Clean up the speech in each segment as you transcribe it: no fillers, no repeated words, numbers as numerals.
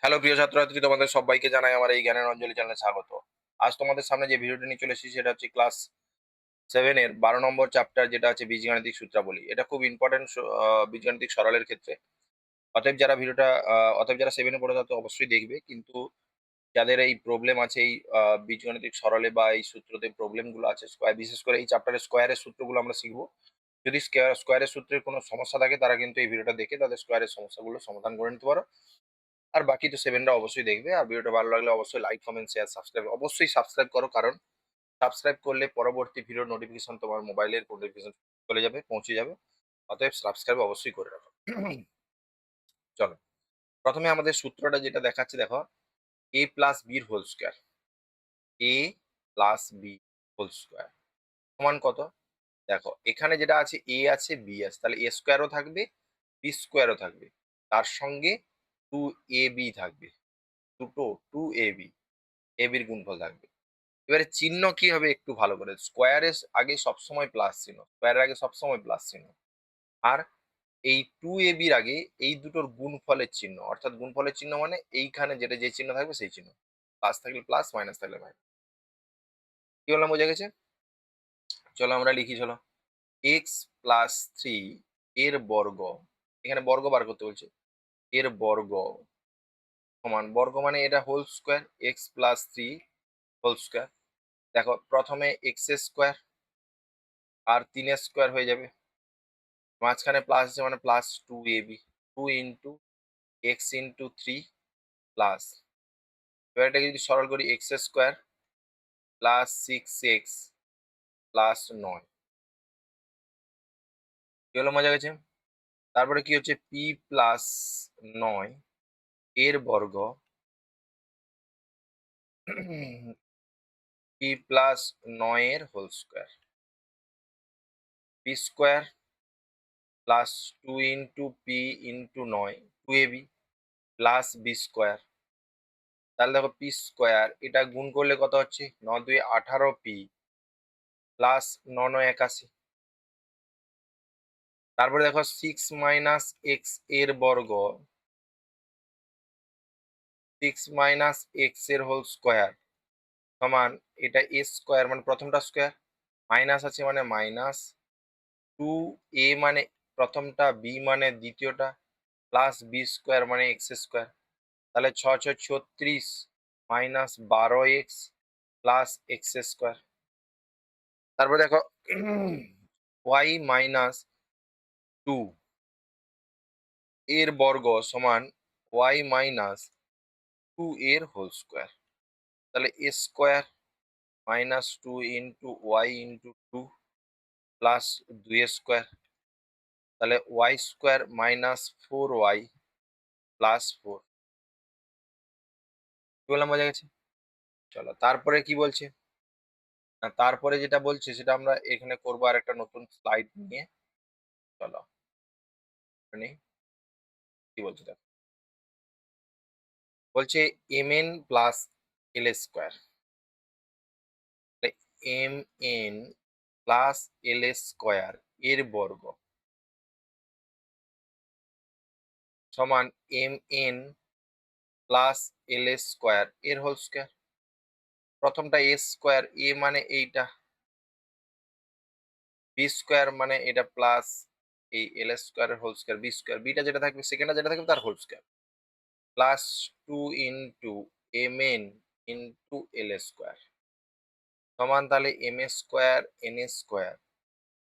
Hello প্রিয় ছাত্রছাত্রী, তোমাদের সবাইকে জানাই আমার এই জ্ঞানের অঞ্জলি চ্যানেলে স্বাগত। আজ তোমাদের সামনে যে ভিডিওটি নিয়ে চলে এসেছি সেটা হচ্ছে ক্লাস 7 এর 12 নম্বর চ্যাপ্টার, যেটা আছে বীজগাণিতিক সূত্রাবলী। এটা খুব ইম্পর্টেন্ট বীজগাণিতিক সরলের ক্ষেত্রে। অতএব যারা 7 এ পড়ে তারা তো অবশ্যই দেখবে, কিন্তু যাদের এই প্রবলেম আছে এই বীজগাণিতিক সরলে বা এই সূত্রতে প্রবলেম গুলো আছে, বিশেষ করে এই চ্যাপ্টারের স্কোয়ারের সূত্রগুলো আমরা শিখবো। যদি স্কোয়ারের সূত্রের কোনো সমস্যা থাকে তারা কিন্তু এই ভিডিওটা দেখে তাদের স্কোয়ারের সমস্যাগুলো সমাধান করে নিতে পারো। আর বাকি তো 7 রা অবশ্যই দেখবে। আর ভিডিওটা ভালো লাগলে অবশ্যই লাইক, কমেন্ট, শেয়ার, সাবস্ক্রাইব অবশ্যই সাবস্ক্রাইব করো, কারণ সাবস্ক্রাইব করলে পরবর্তী ভিডিওর নোটিফিকেশন তোমার মোবাইলের নোটিফিকেশন চলে যাবে, পৌঁছে যাবে। অতএব সাবস্ক্রাইব অবশ্যই করে রাখো। চলো, প্রথমে আমাদের সূত্রটা যেটা দেখাচ্ছে দেখো, a প্লাস বির whole square. a plus b whole square সমান কত? দেখো এখানে যেটা আছে a আছে b আছে, তাহলে a স্কোয়ারও থাকবে, b স্কোয়ারও থাকবে, তার সঙ্গে 2ab থাকবে। দুটো 2ab, এর গুণফল থাকবে। এবারে চিহ্ন কি হবে একটু ভালো করে, স্কোয়ারের আগে সবসময় প্লাস চিহ্ন, স্কোয়ারের আগে সবসময় প্লাস চিহ্ন। আর এই 2ab আগে এই দুটোর গুণফলের চিহ্ন, অর্থাৎ গুণফলের চিহ্ন মানে এইখানে যেটা যে চিহ্ন থাকবে সেই চিহ্ন। প্লাস থাকলে প্লাস, মাইনাস থাকলে মাইনাস। কি বললাম, বোঝা গেছে? চলো আমরা লিখি, চলো। এক্স প্লাস থ্রি এর বর্গ, এখানে বর্গ বার করতে বলছে, এর বর্গ সমান, বর্গ মানে এটা whole square, x plus three whole square. দেখো প্রথমে এক্স স্কোয়ার আর 3 স্কোয়ার হয়ে যাবে, মাঝখানে প্লাস আছে মানে প্লাস 2ab, 2 × x × 3 প্লাস, এবার এটাকে যদি সরল করি, x square plus 6x plus 9। কি হলো, মজা গেছে? তারপরে কি হচ্ছে, পি প্লাস 9 এর বর্গ পি প্লাস 9 এর whole square, p square plus 2 × p × 9, 2ab plus b square. তাহলে দেখো পি স্কোয়ার এটা গুণ করলে কত হচ্ছে, 9 × 2 = 18p প্লাস 9 × 9 = 81। তারপরে দেখো 6 - x এর বর্গ, 6 - x এর হোল স্কোয়ার সমান, এটা এ স্কোয়ার মানে প্রথমটা স্কোয়ার, মাইনাস আছে মানে মাইনাস 2a মানে প্রথমটা, বি মানে দ্বিতীয়টা, প্লাস বি স্কোয়ার মানে এক্স স্কোয়ার। তাহলে 6 × 6 = 36 minus 12x plus x square. তারপর দেখো ওয়াই মাইনাস 2 এর বর্গ সমান ওয়াই মাইনাস 2 এর হোল স্কোয়ার। তাহলে a square minus 2 × y × 2 plus 2 square. তাহলে y square minus 4y plus 4। কি বললাম, বোঝা গেছে? চলো তারপরে কি বলছে, তারপরে যেটা বলছে সেটা আমরা এখানে করবো আর একটা নতুন স্লাইড নিয়ে। চলো এখানে কি বলছে দেখো, বলছে M N plus L square, M N plus L square এর বর্গ সমান M N plus L square এর হোল স্কোয়ার। প্রথমটা এ স্কোয়ার, এ মানে এইটা, বি স্কোয়ার মানে এটা প্লাস এই এল স্কোয়ার এর whole square, b square, beta যেটা থাকবে সেকেন্ডটা যেটা থাকবে তার whole square, plus 2 × m n l square সমান, তাহলে m square n square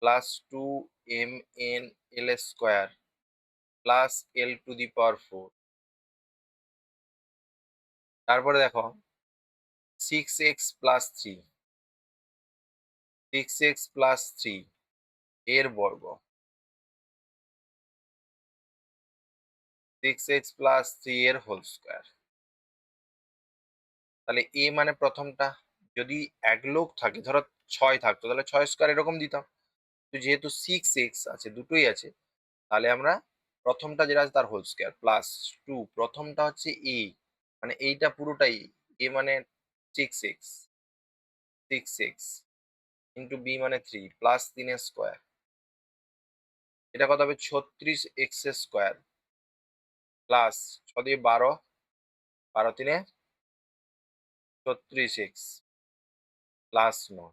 plus 2 mn l square plus l⁴। তারপরে দেখো 6x প্লাস 3, 6x প্লাস 3 এর বর্গ, 6x প্লাস 3 এর হোল স্কোয়ার। তাহলে এ মানে প্রথমটা, যদি এক লোক থাকে, ধরো 6 থাকতো তাহলে 6 স্কোয়ার এরকম দিতাম, তো যেহেতু 6x আছে, দুটোই আছে, তাহলে আমরা প্রথমটা যেটা আছে তার হোল স্কোয়ার প্লাস 2, প্রথমটা হচ্ছে এ মানে এইটা পুরোটাই, এ মানে 6x, 6x ইন্টু বি মানে 3 প্লাস 3 স্কোয়ার, এটা কত হবে 36x স্কোয়ার প্লাস 6 দিয়ে 12 12 × 3 = 36 প্লাস 9।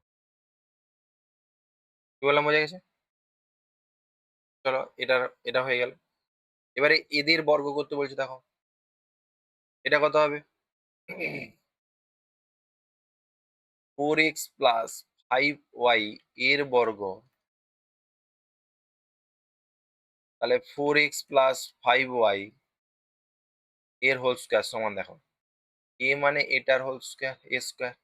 কি বললাম, বোঝা গেছে? চলো এটা হয়ে গেল। এবারে এদের বর্গ করতে বলছে, দেখো এটা কত হবে? 4x প্লাস 5y এর বর্গ, তাহলে 4x প্লাস 5y এর হোল স্কয়ার সমান, দেখো a মানে এটার whole square a square,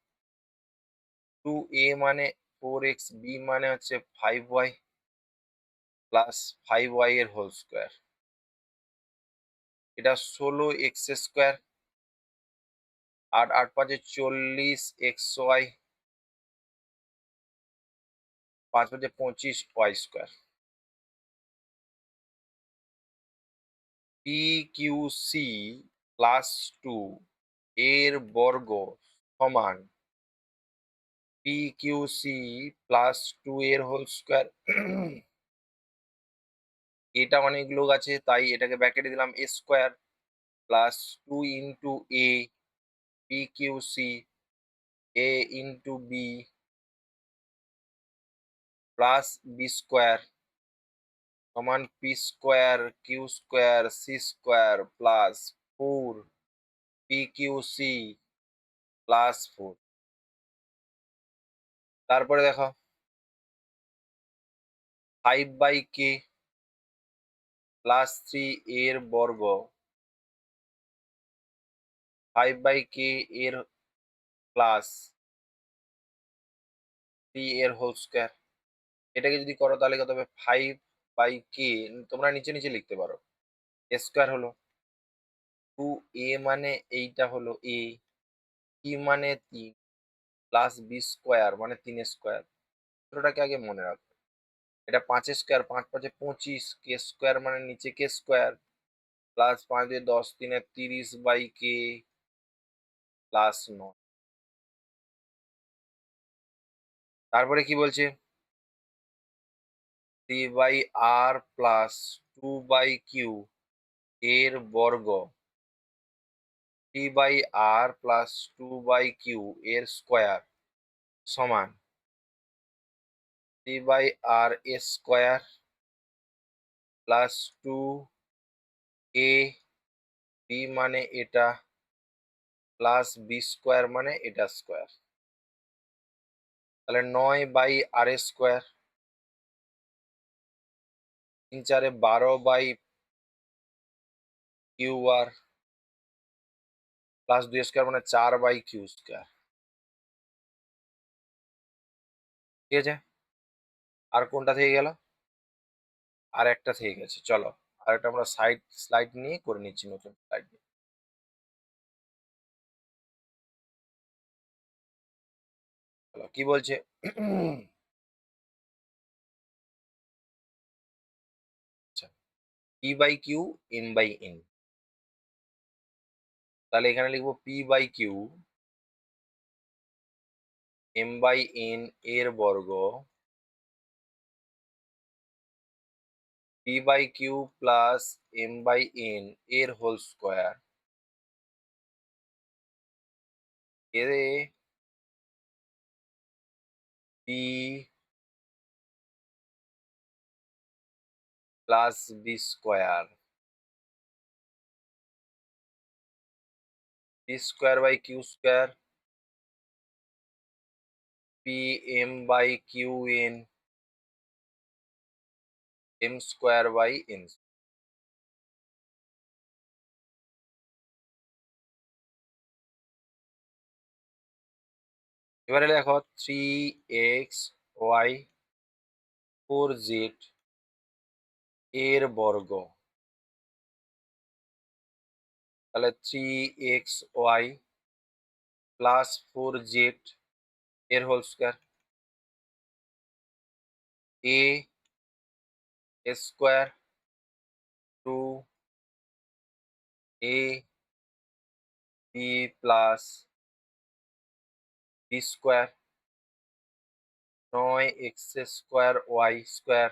2a মানে 4x, b মানে হচ্ছে 5y প্লাস 5y এর হোল স্কয়ার, এটা 16x square, 8 8 5 40 xy, 5 5 25 y square. PQC plus 2 এর বর্গ সমান PQC প্লাস 2 এর হোল স্কয়ার। এটা অনেক লোক আছে তাই এটাকে ব্র্যাকেটে দিলাম a square plus 2 into a PQC a into b plus b square সমান p square q square c square plus 4 PQC plus 4। তারপরে দেখো 5/k প্লাস 3 এর বর্গ, 5/k এর প্লাস 3 এর হোল স্কয়ার। এটাকে যদি করো তাহলে কত হবে? 5/k, তোমরা নিচে নিচে লিখতে পারো, a স্কয়ার হলো 2a মানে এইটা হলো a, কি মানে 3 প্লাস b স্কয়ার মানে 3 স্কয়ার। সূত্রটাকে আগে মনে রাখো। এটা 5 স্কয়ার, 5 5 25, k স্কয়ার মানে নিচে k স্কয়ার প্লাস 5 দিয়ে 10 3 30/k প্লাস 9। তারপরে কি বলছে? 3/r প্লাস 2/q এর বর্গ, 3/r প্লাস 2/q এর স্কয়ার সমান 3/r square plus 2a b মানে এটা প্লাস b স্কয়ার মানে এটা স্কয়ার, তাহলে 9/r square, 3 4 12/qr plus 2 square মানে 4/q স্কয়ার। ঠিক আছে? আর কোনটা থেকে গেল? আর একটা থেকে গেছে, চলো আর একটা আমরা স্লাইড নিয়ে করে নিচ্ছি, নতুন স্লাইড। চলো কি বলছে? আচ্ছা, p/q m/n, তাহলে এখানে লিখবো p/q m/n এর বর্গ, p/q প্লাস m/n এর হোল স্কয়ার, এর p plus b square, p square by q square, p m/qn m square by n। এবারে দেখো 3x y 4z এর বর্গ, তাহলে 3xy প্লাস 4z এর whole square, a square 2a b plus b square 9x square y square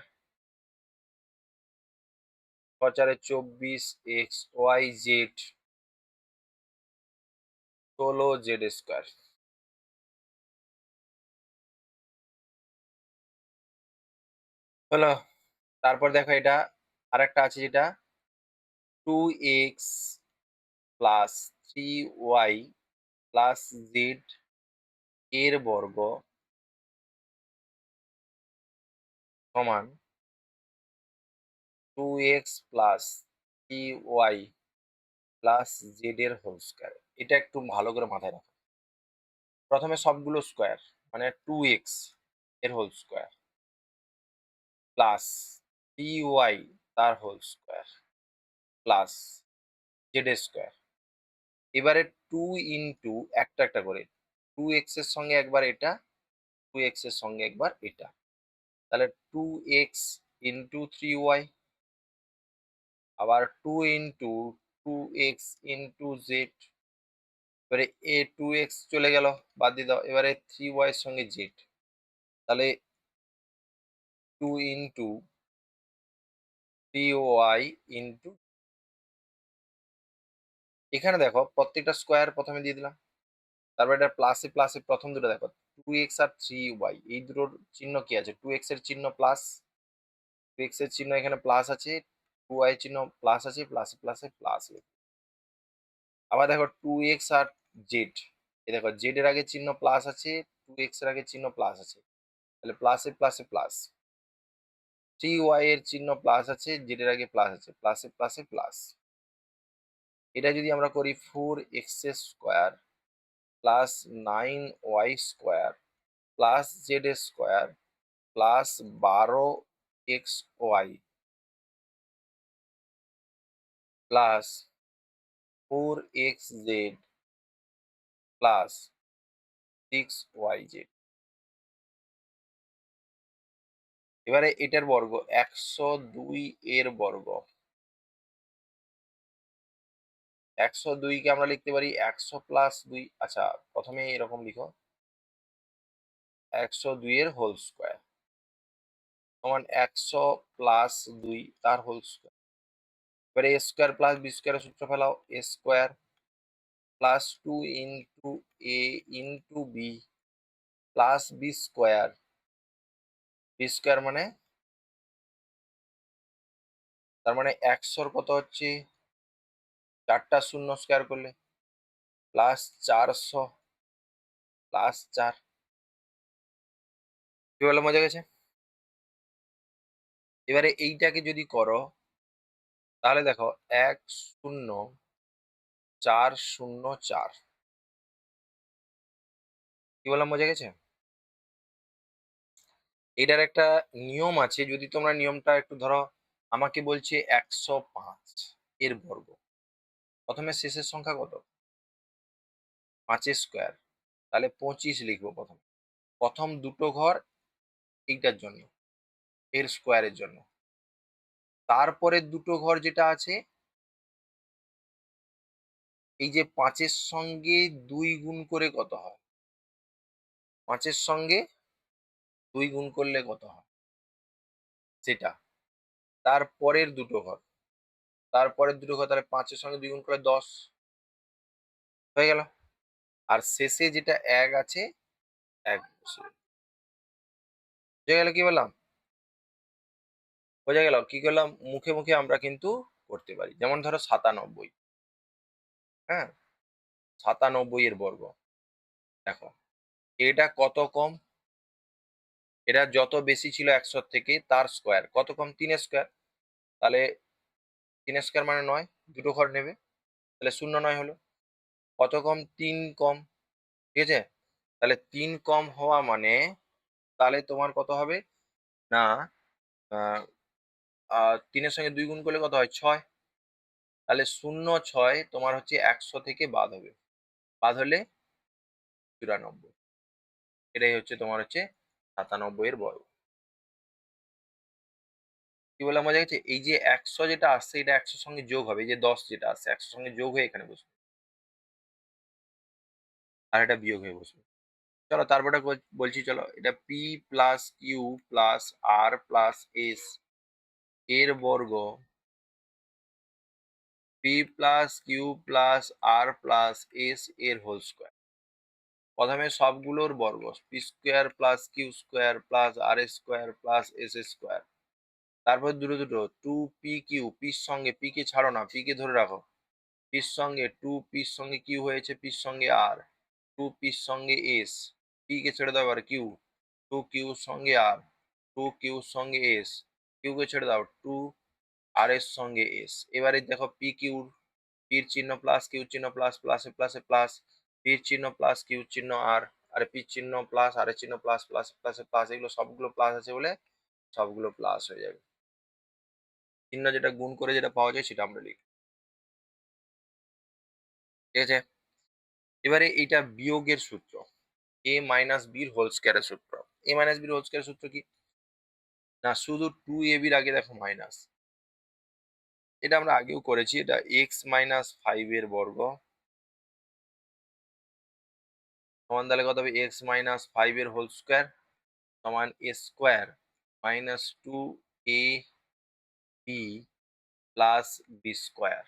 4 4 24 x y z z square. হলো। তারপর দেখো এটা আরেকটা আছে যেটা 2x plus 3y plus z এর বর্গ সমান 2x plus 3y plus z এর হোল স্কোয়ার। এটা একটু ভালো করে মাথায় রাখো। প্রথমে সবগুলো স্কোয়ার মানে 2x এর হোল স্কোয়ার প্লাস 3y তার whole square plus z square. এবারে 2 ইন্টু একটা একটা করে 2x এর সঙ্গে একবার এটা, 2x এর সঙ্গে একবার এটা, তাহলে 2x ইন্টু 3y, আবার 2 ইন্টু 2x ইন্টু জেড। এবারে এ 2x চলে গেল, বাদ দিয়ে দাও। এবারে 3y এর সঙ্গে জেড, তাহলে 2 ইন্টু 3y ইন্টু, এখানে দেখো প্রত্যেকটা স্কোয়ার প্রথমে দিয়ে দিলাম। তারপর এটা প্লাসে প্লাসে প্রথম দুটো দেখো 2x আর 3y, এই দুটোর চিহ্ন কি আছে? 2x এর চিহ্ন প্লাস, 2x এর চিহ্ন এখানে প্লাস আছে, 2y এর চিহ্ন প্লাস আছে, প্লাসে প্লাসে প্লাস। আবার দেখো 2x আর জেড, এই দেখো জেড এর আগে চিহ্ন প্লাস আছে, 2x এর আগে চিহ্ন প্লাস আছে, তাহলে প্লাসে প্লাসে প্লাস। 3y এর চিহ্ন প্লাস আছে, জেড এর আগে প্লাস আছে, প্লাসে প্লাসে প্লাস। এটা যদি আমরা করি 4x square plus 9y square plus z square plus 12xy plus 4xz plus 6yz। এবারে এটার বর্গ 102 এর বর্গ। 102 কে আমরা লিখতে পারি 100 প্লাস 2। আচ্ছা, প্রথমে এরকম লিখো 102 এর হোল স্কোয়ার সমান 100 প্লাস 2 তার হোল স্কোয়ার। এবারে এ স্কোয়ার প্লাস বি স্কোয়ারের সূত্র ফেলাও, a square plus 2 into a into b plus b square. B square মানে, তার মানে 100 কত হচ্ছে, 4টা শূন্য স্কোয়ার করলে প্লাস 400 প্লাস 4। কি বলে মজা গেছে? এবারে এইটাকে যদি করো তাহলে দেখো 10404। কি বললাম, বোঝা গেছে? এটার একটা নিয়ম আছে, যদি তোমরা নিয়মটা একটু ধরো, আমাকে বলছে 105 এর বর্গ, প্রথমে শেষের সংখ্যা কত? 5 স্কোয়ার, তাহলে 25 লিখবো প্রথম, প্রথম দুটো ঘর এইটার জন্য, এর স্কোয়ারের জন্য। তারপরের দুটো ঘর যেটা আছে, এই যে 5-এর সঙ্গে 2 গুণ করে কত হয়, 5-এর সঙ্গে 2 গুণ করলে কত হয় সেটা। তারপরের দুটো ঘর, তারপরের দুটো ঘর, তাহলে 5-এর সঙ্গে 2 গুণ করে 10 হয়ে গেল। আর শেষে যেটা 1 আছে, 1 বসিয়ে, বোঝা গেল কি বললাম? বোঝা গেল কি করলাম? মুখে মুখে আমরা কিন্তু করতে পারি। যেমন ধরো 97, হ্যাঁ, 97 এর বর্গ। দেখো এটা কত কম, এটা যত বেশি ছিল 100 থেকে তার স্কোয়ার কত কম, 3 স্কোয়ার। তাহলে 3 স্কোয়ার মানে 9, দুটো ঘর নেবে, তাহলে 09 হলো। কত কম? 3 কম। ঠিক আছে, তাহলে 3 কম হওয়া মানে, তাহলে তোমার কত হবে না, আহ, 3-এর সঙ্গে 2 গুণ করলে কত হয়? 6। তাহলে 06 তোমার হচ্ছে 100 থেকে বাদ হবে, বাদ হলে 94। এটাই হচ্ছে তোমার হচ্ছে 97 এর বর্গ। কি বললাম, মজা গেছে? এই যে 100 যেটা আসছে, এটা 100 সঙ্গে যোগ হবে, এই যে 10 যেটা আসছে 100 সঙ্গে যোগ হয়ে এখানে বসবে, আর এটা বিয়োগ হয়ে বসবে। চলো তারপরে বলছি, চলো এটা p plus q plus r plus s এর বর্গ p plus q plus r plus s এর হোল স্কোয়ার। প্রথমে সবগুলোর বর্গ, p square plus q square plus r square plus s square. তারপর দুটো দুটো টু পি কিউ, পির সঙ্গে পি কে ছাড়ো না, পি কে ধরে রাখো। পির সঙ্গে টু, পির সঙ্গে কিউ হয়েছে, পির সঙ্গে আর, টু পির সঙ্গে এস, পি কে ছেড়ে দাও আর কিউ, টু কিউর সঙ্গে আর, টু কিউর সঙ্গে এস, কিউ কে ছেড়ে দাও, টু আর এর সঙ্গে এস। এবারে দেখো পি কিউর, পির চিহ্ন প্লাস কিউ চিহ্ন প্লাস, প্লাসে প্লাসে প্লাস, পির চিহ্ন প্লাস কিউ চিহ্ন আর পির চিহ্ন প্লাস আর এর চিহ্ন প্লাস, প্লাসে প্লাসে প্লাস, এগুলো সবগুলো প্লাস আছে বলে সবগুলো প্লাস হয়ে যাবে। চিহ্ন যেটা গুণ করে যেটা পাওয়া যায় সেটা আমরা লিখি, ঠিক আছে। এবারে এটা বিয়োগের সূত্র, এ মাইনাস বির হোল স্কয়ারের সূত্র। এ মাইনাস বির হোল স্কয়ারের সূত্র কি না, শুধু টু এ বির আগে দেখো মাইনাস, এটা আমরা আগেও করেছি। এটা এক্স মাইনাস ফাইভ এর বর্গ সমান, তাহলে কত হবে, এক্স মাইনাস ফাইভ এর হোল স্কয়ার সমান a square minus two a b plus b square.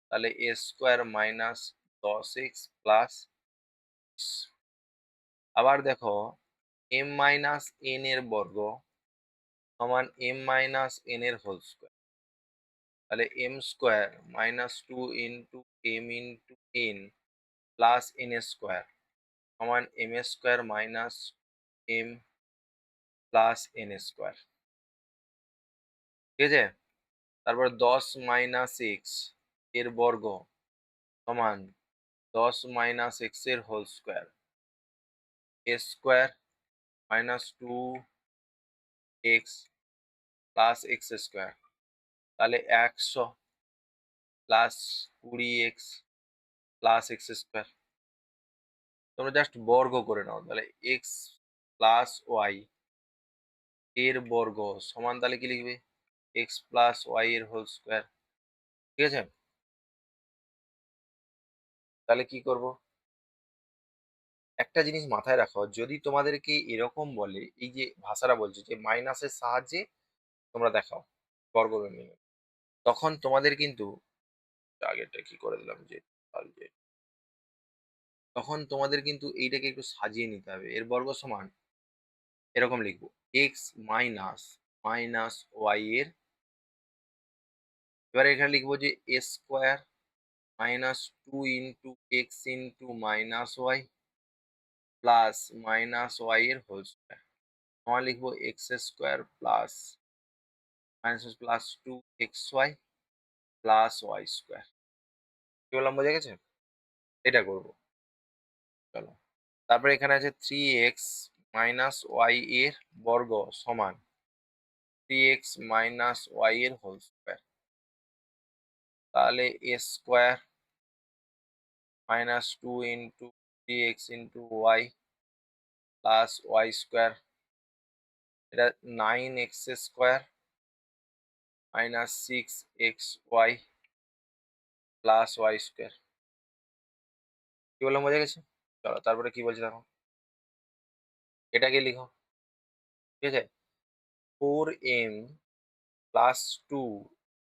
তাহলে a square minus 10x plus, আবার দেখো এম মাইনাস এন এর বর্গ সমান এম মাইনাস এন এর হোল স্কোয়ার। তাহলে m square minus two into m into n plus n square সমান m square minus m plus n square, ঠিক আছে। তারপর 10 - x এর বর্গ সমান 10 - x এর whole square, a square minus two x plus x square. তাহলে 100 plus 20x plus x square. তোমরা জাস্ট বর্গ করে নাও, তাহলে এক্স প্লাস ওয়াই এর বর্গ সমান, তাহলে কি লিখবে, এক্স প্লাস ওয়াই এর হোল স্কোয়ার, ঠিক আছে। তাহলে কি করব, একটা জিনিস মাথায় রাখো, যদি তোমাদেরকে এরকম বলে, এই যে ভাষাটা বলছে যে মাইনাসের সাহায্যে তোমরা দেখাও বর্গমূল, তখন তোমাদের কিন্তু আগেরটা কি করে দিলাম যে তখন তোমাদের কিন্তু এইটাকে একটু সাজিয়ে নিতে হবে। এর বর্গ সমান এরকম লিখবো, এক্স মাইনাস মাইনাস ওয়াই এর, এবারে এখানে লিখবো যে a square minus two into x into minus y plus minus y এর হোল স্কোয়ার সমান লিখবো x square plus minus plus two x y plus y square. কি বললাম, বোঝা গেছে? এটা করবো, চলো। তারপরে এখানে আছে থ্রি এক্স মাইনাস ওয়াই এর বর্গ সমান থ্রি এক্স মাইনাস ওয়াই এর হোল স্কোয়ার। তাহলে a square minus two into three x into y plus y square, এটা 9x square minus 6x y plus y square. কি বললাম, বোঝা গেছে? চলো তারপরে কি বলছে দেখো, এটাকে লিখো, ঠিক আছে। 4m প্লাস টু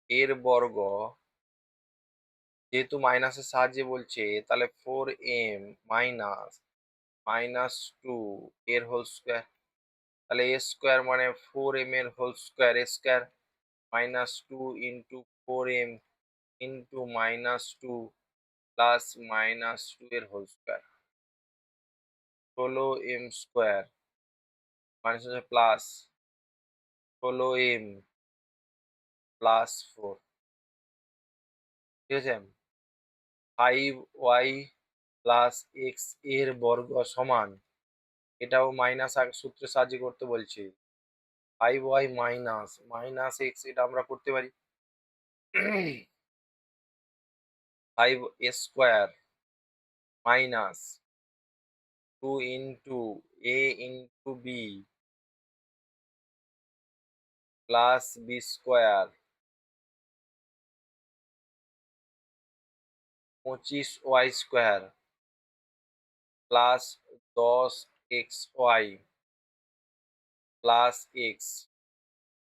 এর বর্গ, যেহেতু মাইনাসের সাহায্যে বলছে, তাহলে 4m মাইনাস মাইনাস টু এর হোল স্কোয়ার। তাহলে এ স্কোয়ার মানে 4m এর whole square, a square minus two into 4m into minus two plus minus two এর whole square, 16m square minus হচ্ছে প্লাস 16m প্লাস 4, ঠিক আছে। 5y plus x এর বর্গ সমান, এটাও মাইনাস সূত্রের সাহায্যে করতে বলছে, 5y মাইনাস মাইনাস এক্স, এটা আমরা করতে পারি 5 square minus two into a into b plus b square 25y square plus 10xy plus x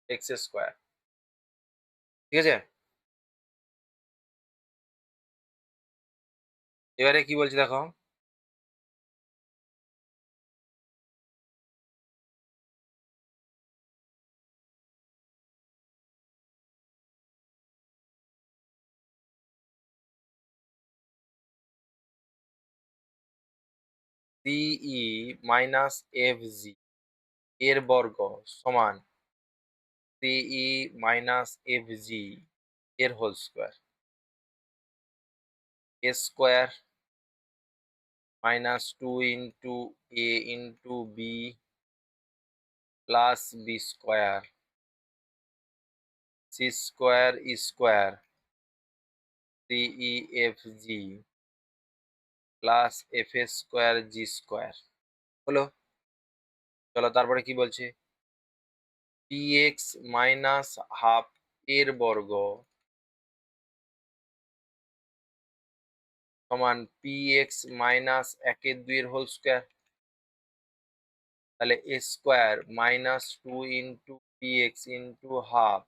x square, ঠিক আছে। এবারে কি বলছে দেখো, সিই মাইনাস এফ জি এর বর্গ সমান সিই মাইনাস এফ জি এর whole square, a square minus two into a into b plus b square c square e square c e f g plus f square g square হলো। চলো তারপরে কি বলছে, পি এক্স মাইনাস হাফ এর বর্গ সমান P x minus একের দুইয়ের হোল স্কোয়ার, তাহলে a square minus two into p x into half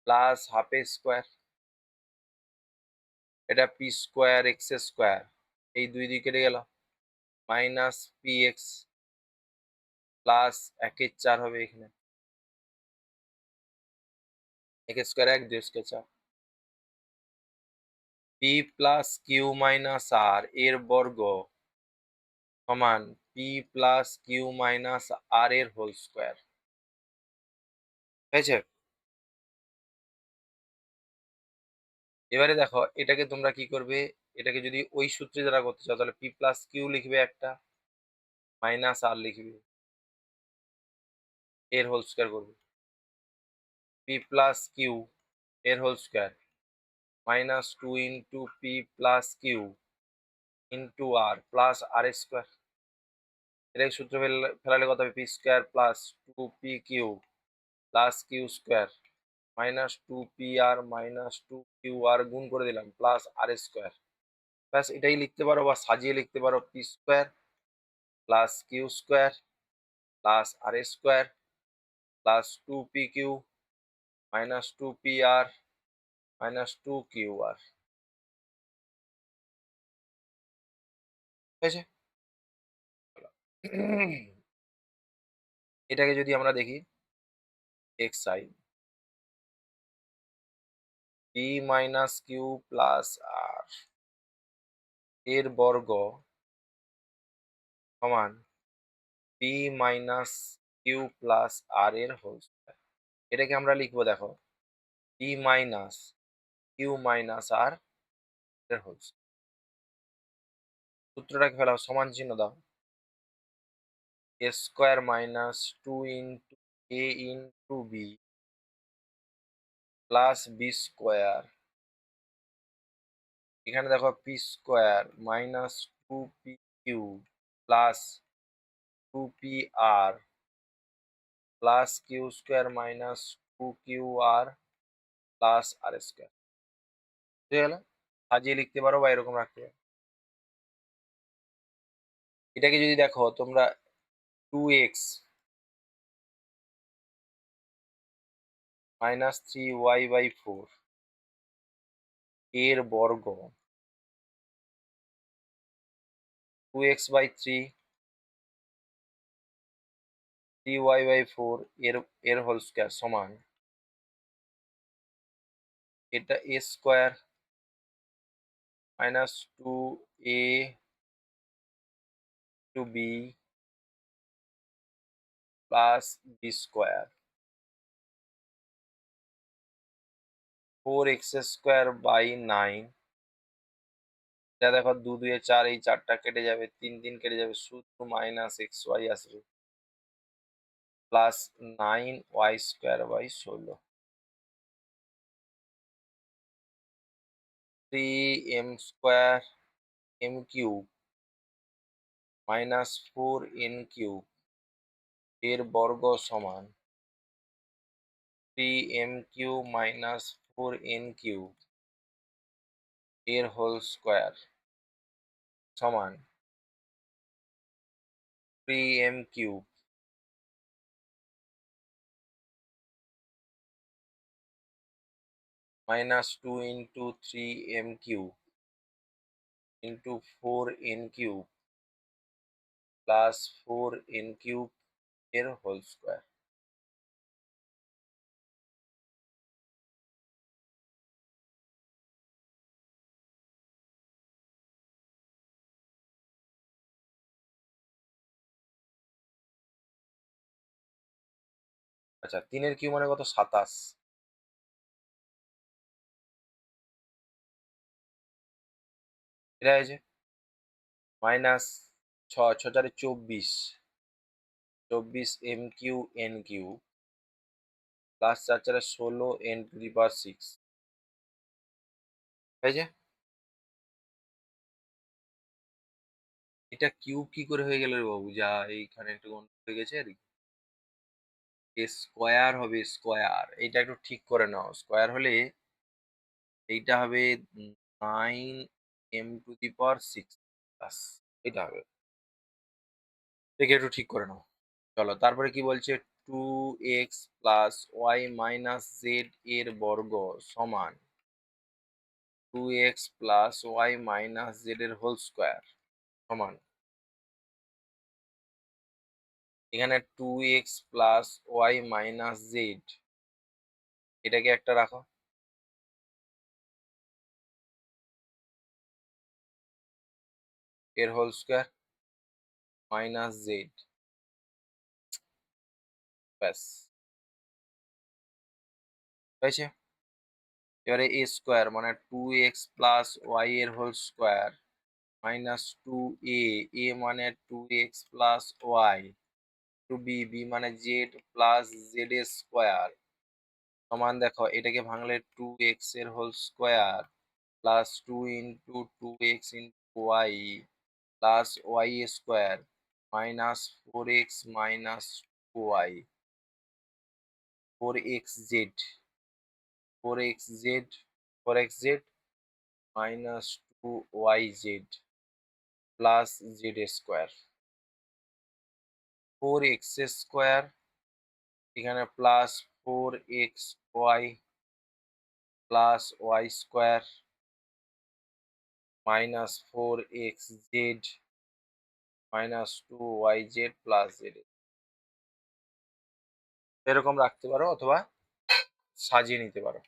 plus half a square, এটা পি স্কোয়ার এক্স স্কোয়ার, এই দুই দিকে কেটে গেল, মাইনাস পি এক্স প্লাস একের চার হবে এখানে, একের স্কোয়ার এক, দুই স্কোয়ার চার, P plus q minus r এর বর্গ সমান P plus q minus r এর হোল স্কোয়ার, হয়েছে। এবারে দেখো এটাকে তোমরা কি করবে, এটাকে যদি ওই সূত্রে দ্বারা করতে চাও তাহলে পি প্লাস কিউ লিখবে একটা, মাইনাস আর লিখবে, এর হোল স্কোয়ার করবে, পি প্লাস কিউ এর whole square minus two into p plus q into r plus r square, এটাকে সূত্র ফেলালে কত হবে, p square plus two p q plus q square minus two p r minus two q r গুণ করে দিলাম plus r square, ব্যাস এটাই লিখতে পারো বা সাজিয়ে লিখতে পারো, p square plus q square plus r square plus two p q minus two p r minus two q r, ঠিক আছে। এটাকে যদি আমরা দেখি, x i p minus q plus r এর বর্গ সমান p minus q plus r এর হোল স্কোয়ার, এটাকে আমরা লিখবো দেখো, p minus q minus r এর হোল স্কোয়ার, সূত্রটাকে ফেলাও, সমান চিহ্ন দাও, a square minus two into a into b plus b square, এখানে দেখো p square minus two p q plus two p r plus q square minus two q r plus r square, বুঝে গেল। সাজিয়ে লিখতে পারো বা এরকম রাখতে পারো। এটাকে যদি দেখো তোমরা, two x minus three y by four এর বর্গ, two x by three three y by four এর এর হোল স্কোয়ার সমান, এটা a square minus two a two b plus b square four x square by nine, এটা দেখো দু দুয়ে চার, এই চারটা কেটে যাবে, তিন তিন কেটে যাবে, শুধু মাইনাস এক্স ওয়াই আসবে plus nine y square by 16, three m square m cube minus four n cube এর বর্গ সমান three m cube minus four n cube এর হোল স্কোয়ার সমান three m cube minus two into three m cube into 4n³ plus 4n³ এর whole square. আচ্ছা, 3 এর Q মানে কত? 27। এটা হয়েছে মাইনাস 6 × 4 = 24, 24m³ প্লাস 4 × 4 = 16n⁶ হয়েছে। এটা কিউব কি করে হয়ে গেল রে বাবু? যা এইখানে একটু গন্ডগোল হয়ে গেছে আর কি। স্কোয়ার হবে, স্কোয়ার। এইটা একটু ঠিক করে নাও। স্কোয়ার হলে এইটা হবে 9m⁶ প্লাস এটা হবে। এটাকে একটু ঠিক করে নাও। চলো তারপরে কি বলছে? 2x plus y minus z এর বর্গ সমান 2x plus y minus z এর হোল স্কোয়ার সমান, এখানে 2x plus y minus Z, এটাকে একটা রাখো, এর হোল স্কোয়ার মাইনাস জেড, ব্যাস হয়েছে। এবারে এ স্কোয়ার মানে 2x প্লাস ওয়াই এর whole square minus 2a, a মানে 2x plus y, two b, b মানে জেড প্লাস জেড এর স্কোয়ার সমান, দেখো এটাকে ভাঙলে 2x এর whole square plus 2 × 2x × y plus y square minus 4x minus 2y, 4xz, 4xz, 4xz minus 2yz plus z square, 4x square এখানে plus 4xy plus y square minus 4xz minus 2yz plus z. এরকম রাখতে পারো অথবা সাজিয়ে নিতে পারো।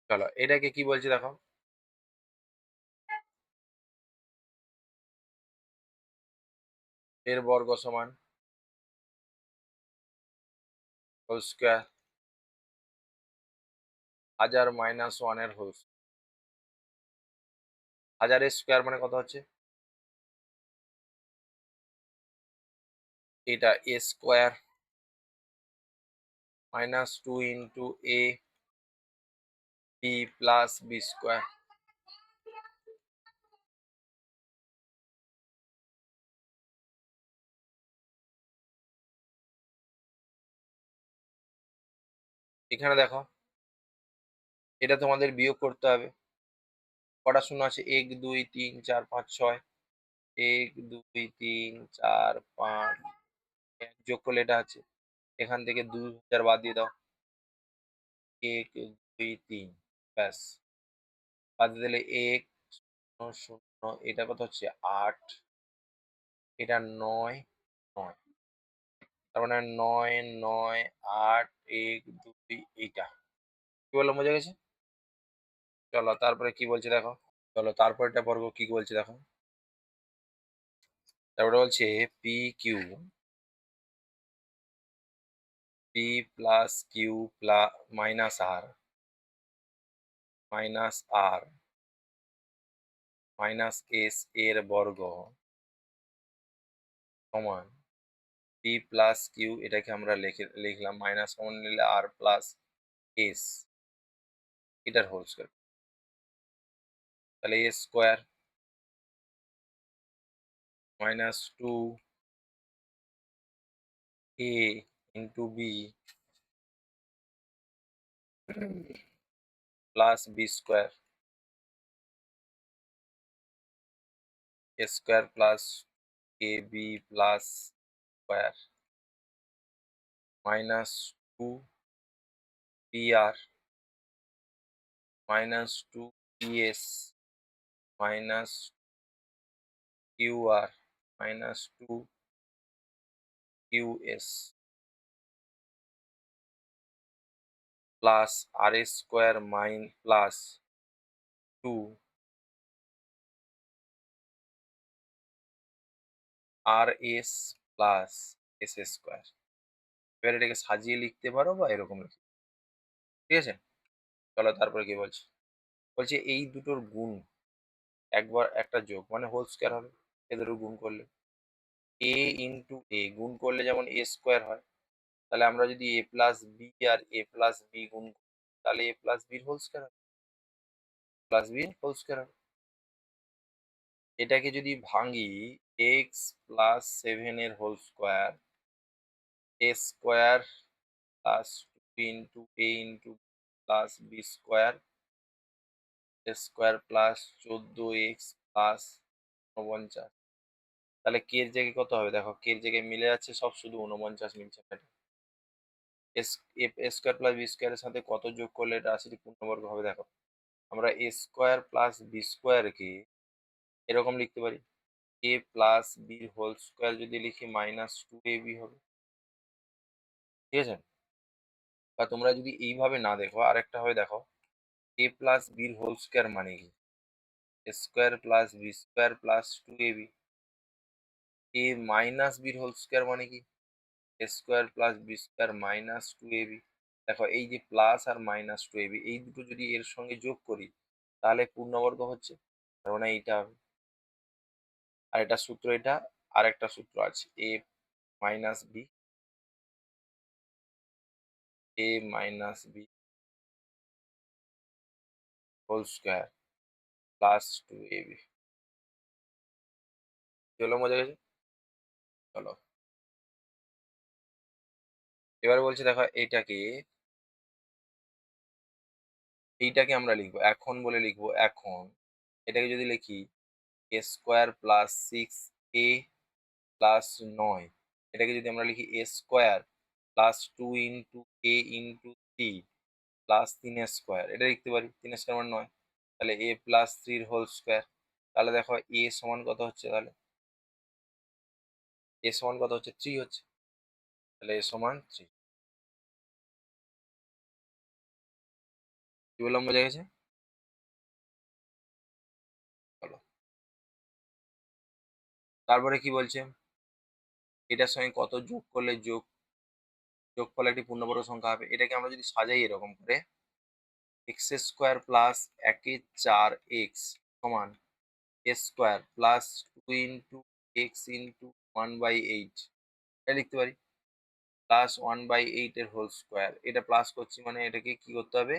চলো এটাকে কি বলছে দেখো, এর বর্গ সমান হোল স্কোয়ার 1000 মাইনাস 1 এর হোল, 1000 এর স্কোয়ার মানে কত হচ্ছে? এটা a square minus 2 into A b plus b square, এখানে দেখো এটা তোমাদের বিয়োগ করতে হবে। কটা শূন্য আছে? 1 2 3 4 5 6, 1 2 3 4 5, যোগ করলে এটা আছে, এখান থেকে 2000 বাদ দিয়ে দাও, 1 2 3, ব্যাস বাদ দিয়ে দিলে 1 0 0, এটা কত হচ্ছে? 8, এটা 9 9, তার মানে 9 9 8 1 2, এইটা কি বললাম বোঝা গেছে? চলো তারপরে কি বলছে দেখো, চলো তারপরেটা বর্গ কি বলছে দেখো, তারপরে বলছে p q, p plus q plus minus r minus s এর বর্গ সমান পি প্লাস কিউ, এটাকে আমরা লিখলাম মাইনাস কমন নিলে আর প্লাস এস, এটার হোল স্কোয়ার, তাহলে a square minus 2 a into b plus b square, a square plus a b plus square minus 2 p r minus 2 ps minus q r minus two q s plus r s square plus two r s plus s square. এবার এটাকে সাজিয়ে লিখতে পারো বা এরকম লিখতে, ঠিক আছে? চলো তারপরে কি বলছে, বলছে এই দুটোর গুণ একবার একটা যোগ মানে হোল স্কোয়ার হবে। এ দুটো গুণ করলে এ ইন্টু এ গুণ করলে যেমন এ স্কোয়ার হয়, তাহলে আমরা যদি এ প্লাস বি আর এ প্লাস বি গুণ করি, তাহলে এ প্লাস বির হোল স্কোয়ার হবে, প্লাস বির হোল স্কোয়ার হবে। এটাকে যদি ভাঙি, এক্স প্লাস সেভেন এর whole square a square plus two into a into plus b square square plus 14x plus 49। তাহলে কে এর জায়গায় কত হবে, দেখো কে এর জায়গায় মিলে যাচ্ছে সব, শুধু 49 মিলছে। S a square plus b স্কোয়ারের সাথে কত যোগ করলে এটা রাশিটি পূর্ণবর্গ হবে, দেখো আমরা এ স্কোয়ার প্লাস বি স্কোয়ারকে এরকম লিখতে পারি, এ প্লাস বি হোল স্কোয়ার যদি লিখি মাইনাস টু এ বি হবে, ঠিক আছে? বা তোমরা যদি এইভাবে না দেখো, আরেকটা হবে দেখো, এ প্লাস বির হোল স্কোয়ার মানে কি, a square plus b square plus two a b. A minus বির হোল স্কোয়ার মানে কি, a square plus b square minus two a b. দেখো এই যে প্লাস আর মাইনাস টু এ বি এই দুটো যদি এর সঙ্গে যোগ করি তাহলে পূর্ণবর্গ হচ্ছে, তার মানে এইটা হবে। আর এটা সূত্র এটা, আর একটা সূত্র আছে a minus b, a minus b whole square plus two a b. চলো মজা গেছে। চলো এবার বলছে দেখো এইটাকে আমরা লিখবো এখন বলে লিখবো এখন। এটাকে যদি লিখি এ স্কোয়ার প্লাস সিক্স এ প্লাস 9, এটাকে যদি আমরা লিখি এ square plus two into a into three plus 3 square, এটা লিখতে পারি 3 স্কোয়ার মানে 9। তাহলে এ প্লাস থ্রির হোল স্কোয়ার। তাহলে দেখো এ সমান কত হচ্ছে, তাহলে এ সমান কত হচ্ছে, 3 হচ্ছে। তাহলে এ সমান 3। কি বললাম, বোঝা গেছে? চলো তারপরে কি বলছে, এটার সঙ্গে কত যোগ করলে যোগফল একটি পূর্ণবর্গ সংখ্যা হবে। এটাকে আমরা যদি সাজাই এরকম করে, এক্স স্কোয়ার প্লাস একে 4x সমান a square plus two into x into 1/8, এটা লিখতে পারি প্লাস 1/8 এর হোল স্কোয়ার। এটা প্লাস করছি মানে এটাকে কি করতে হবে,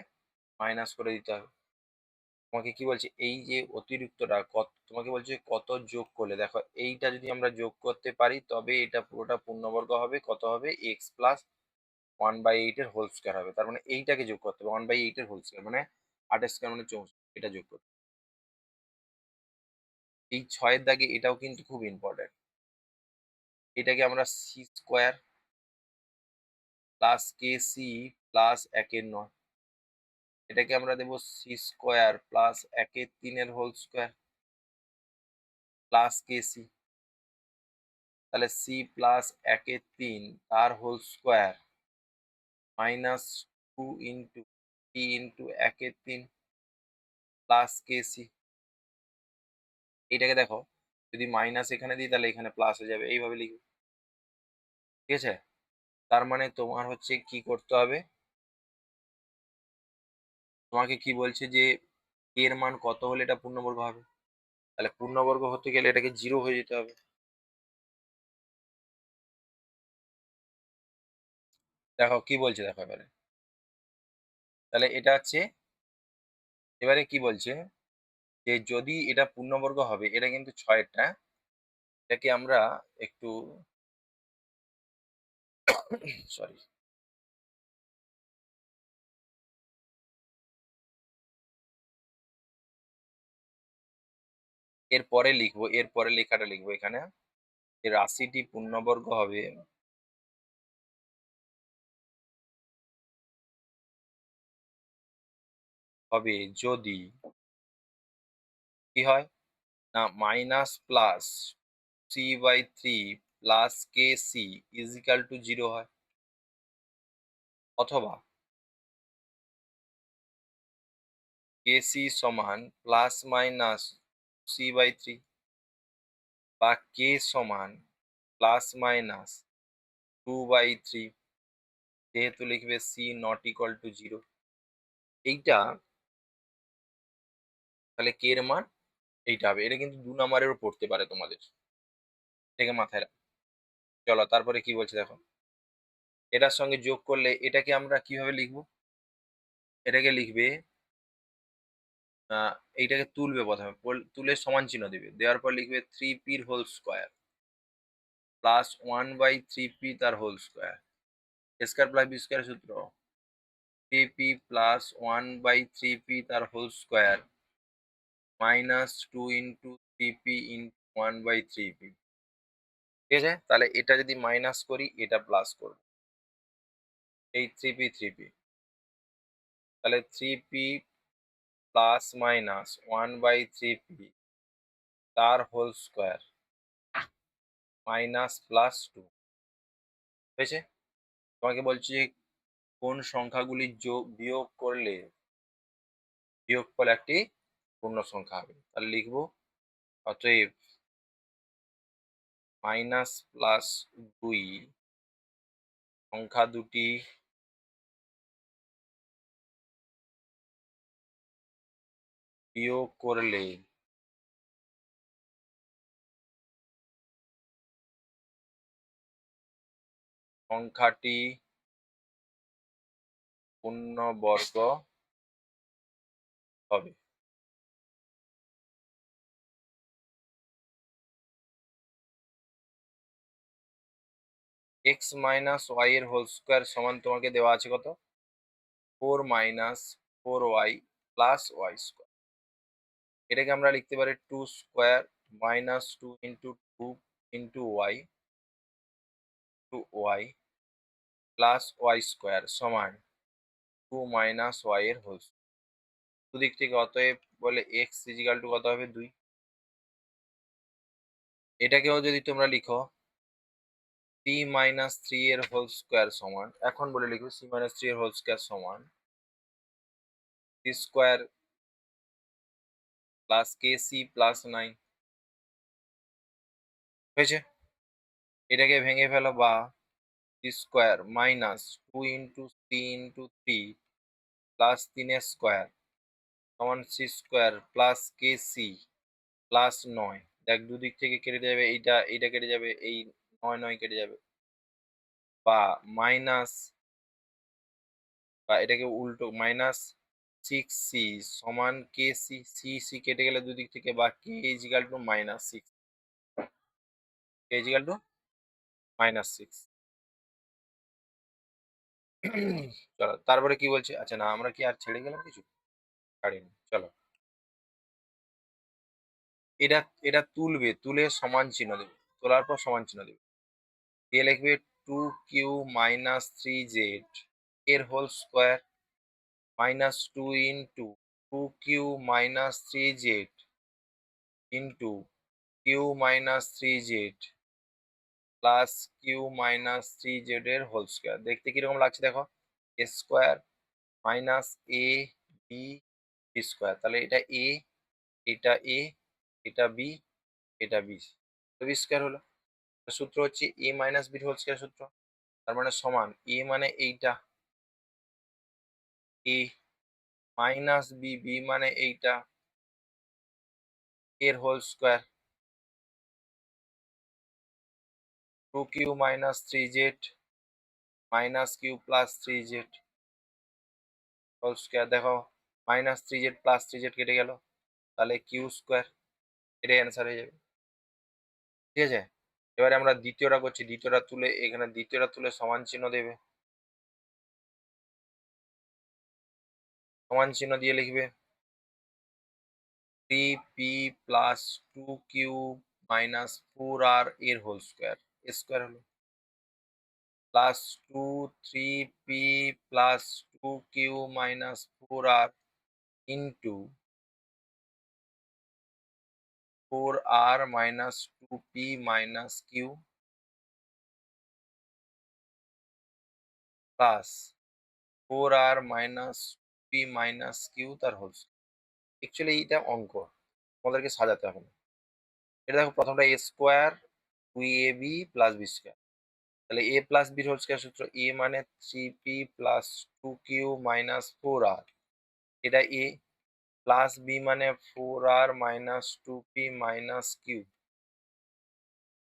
মাইনাস করে দিতে হবে। তোমাকে কি বলছে, এই যে অতিরিক্তটা কত, তোমাকে বলছে কত যোগ করলে, দেখো এইটা যদি আমরা যোগ করতে পারি তবে এটা পুরোটা পূর্ণবর্গ হবে। কত হবে, এক্স প্লাস 1/8 এর হোল স্কোয়ার হবে। তার মানে এইটাকে যোগ করতে হবে 1/8 এর হোল স্কোয়ার মানে 8 স্কোয়ার মানে 64, এটা যোগ করতে হবে। এই 6-এর দাগে এটাও কিন্তু খুব ইম্পর্টেন্ট। এটাকে আমরা c square plus k c plus 1/9, এটাকে আমরা দেবো c square plus 1/3 whole square plus k c. তাহলে সি প্লাস 1/3 তার whole square minus two into t into 1/3 plus k c. এটাকে দেখো যদি মাইনাস এখানে দিই তাহলে এখানে প্লাস হয়ে যাবে, এইভাবে লিখবে, ঠিক আছে? তার মানে তোমার হচ্ছে কি করতে হবে, তোমাকে কি বলছে যে এর মান কত হলে এটা পূর্ণবর্গ হবে। তাহলে পূর্ণবর্গ হতে গেলে এটাকে 0 হয়ে যেতে হবে। দেখো কি বলছে, দেখো এবারে, তাহলে এটা হচ্ছে, এবারে কি বলছে যে যদি এটা পূর্ণবর্গ হবে, এটা কিন্তু 6-এরটা, এটাকে আমরা একটু সরি, এরপরে লিখবো, এরপরে লেখাটা লিখবো এখানে, যে রাশিটি পূর্ণবর্গ হবে হবে যদি কি হয়, না minus plus c by three plus k c is equal to zero হয়, অথবা কে সি সমান plus minus c by three, বা কে সমান plus minus two by three, যেহেতু লিখবে c not equal to zero. এইটা তাহলে কে এর মান এইটা হবে। এটা কিন্তু 2 নাম্বারেরও পড়তে পারে তোমাদের, এটাকে মাথায় রাখ। চলো তারপরে কি বলছে দেখো, এটার সঙ্গে যোগ করলে এটাকে আমরা কিভাবে লিখবো, এটাকে লিখবে এইটাকে তুলবে প্রথমে, তুলে সমান চিহ্ন দিবে, দেওয়ার পর লিখবে থ্রি পির whole square plus one by three p তার whole square, square plus b square সূত্র, three p plus one by three p তার whole square minus two into three p into one by three p. ঠিক আছে, তাহলে এটা যদি minus করি এটা প্লাস করবো, এই থ্রি পি, তাহলে three p plus minus one by three p তার whole square minus plus two. হয়েছে, তোমাকে বলছি যে কোন সংখ্যাগুলি যোগ বিয়োগ করলে বিয়োগফল একটি পূর্ণ সংখ্যা হবে, তাহলে লিখবো অতএব মাইনাস প্লাস দুই সংখ্যা দুটি বিয়োগ করলে সংখ্যাটি পূর্ণবর্গ হবে। এক্স মাইনাস ওয়াই এর হোল স্কোয়ার সমান তোমাকে দেওয়া আছে কত, four minus four y plus y square. এটাকে আমরা লিখতে পারি two square minus two into two into y two y plus y square সমান টু মাইনাস ওয়াই এর হোল। দুদিক থেকে অতএব বলে এক্স ইজিক্যাল টু কত হবে, দুই। এটাকেও যদি তোমরা লিখো সি মাইনাস থ্রি এর হোল স্কোয়ার সমান, এখন বলে লিখো সি মাইনাস থ্রি এর হোল স্কোয়ার সমান c square plus k c plus nine. হয়েছে, এটাকে ভেঙে ফেলো, বা c square minus two into c into three plus তিনের স্কোয়ার সমান c square plus k c plus নয়। দেখ দুদিক থেকে কেটে যাবে, এইটা এইটা কেটে যাবে, এই নয় নয় কেটে যাবে, বা মাইনাস, বা এটাকে উল্টো মাইনাস সিক্স সি সমান কে সি, সি সি কেটে গেলে দুদিক থেকে, বা কে ইজিক্যাল টু মাইনাস সিক্স, কে ইজিক্যাল টু মাইনাস সিক্স। চলো তারপরে কি বলছে, আচ্ছা না আমরা কি আর ছেড়ে গেলাম কিছু, ছাড়িনি, চলো এটা এটা তুলবে, তুলে সমান চিহ্ন দেবে, তোলার পর সমান চিহ্ন দেবে, দিয়ে লিখবে two q minus three z এর whole square minus two into two q minus three z into q minus three z plus q minus three z এর হোল স্কোয়ার। দেখতে কিরকম লাগছে দেখো, a square minus a b b square, তাহলে এটা এ, এটা এ, এটা বি, এটা বি, বি স্কোয়ার হলো। সূত্র হচ্ছে এ মাইনাস বি হোল স্কোয়ার সূত্র, তার মানে সমান এ মানে এইটা এ মাইনাস বি, বি মানে এইটা এর whole square, two q minus three z minus q plus three z whole square. দেখো minus three z plus three z কেটে গেল, তাহলে কিউ স্কোয়ার, এটাই অ্যান্সার হয়ে যাবে। ঠিক আছে, এবারে আমরা দ্বিতীয়টা করছি, দ্বিতীয়টা তুলে এখানে দ্বিতীয়টা তুলে সমান চিহ্ন দেবে, সমান চিহ্ন দিয়ে লিখবে three p plus two q minus four r এর হোল স্কোয়ার, স্কোয়ার হলো, plus two three p plus two q minus four r into 4r minus 2p minus q plus 4r minus p minus q তার whole square. Actually এটা অঙ্ক, আমাদেরকে সাজাতে হবে না। এটা দেখো প্রথমটা a square 2ab plus b square. তাহলে a plus b whole square সূত্র a মানে 3p plus 2q minus 4r, এটা a, প্লাস b মানে 4r minus 2p minus q,